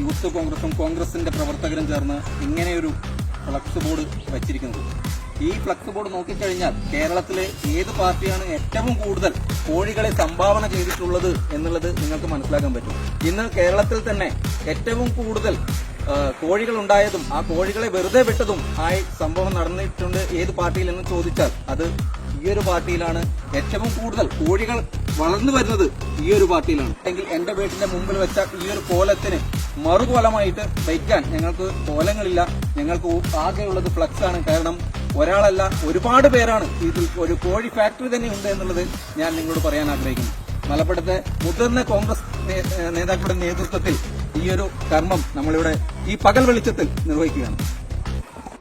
Youth കോൺഗ്രസും കോൺഗ്രസിന്റെ പ്രവർത്തകരും ചേർന്ന് ഇങ്ങനെയൊരു ഫ്ലക്സ് ബോർഡ് വച്ചിരിക്കുന്നത്. ഈ ഫ്ലക്സ് ബോർഡ് നോക്കിക്കഴിഞ്ഞാൽ കേരളത്തിലെ ഏത് പാർട്ടിയാണ് ഏറ്റവും കൂടുതൽ കോഴികളെ സംഭാവന ചെയ്തിട്ടുള്ളത് എന്നുള്ളത് നിങ്ങൾക്ക് മനസ്സിലാക്കാൻ പറ്റും. ഇന്ന് കേരളത്തിൽ തന്നെ ഏറ്റവും കൂടുതൽ കോഴികൾ ഉണ്ടായതും ആ കോഴികളെ വെറുതെ വിട്ടതും ആയി സംഭവം നടന്നിട്ടുണ്ട് ഏത് പാർട്ടിയിൽ എന്ന് ചോദിച്ചാൽ അത് ഈ ഒരു പാർട്ടിയിലാണ്. ഏറ്റവും കൂടുതൽ കോഴികൾ വളർന്നു വരുന്നത് ഈ ഒരു പാർട്ടിയിലാണ്. എങ്കിൽ എന്റെ വീട്ടിന്റെ മുമ്പിൽ വെച്ച ഈ ഒരു കോലത്തിന് മറുകോലമായിട്ട് വയ്ക്കാൻ ഞങ്ങൾക്ക് കോലങ്ങളില്ല. ഞങ്ങൾക്ക് ആകെയുള്ളത് ഫ്ലക്സ് ആണ്. കാരണം ഒരാളല്ല, ഒരുപാട് പേരാണ് ഇതിൽ ഒരു കോഴി ഫാക്ടറി തന്നെ ഉണ്ട് എന്നുള്ളത് ഞാൻ നിങ്ങളോട് പറയാൻ ആഗ്രഹിക്കുന്നു. മലപ്പുറത്തെ മുതിർന്ന കോൺഗ്രസ് നേതാക്കളുടെ നേതൃത്വത്തിൽ ഈ ഒരു കർമ്മം നമ്മളിവിടെ ഈ പകൽ വെളിച്ചത്തിൽ നിർവഹിക്കുകയാണ്.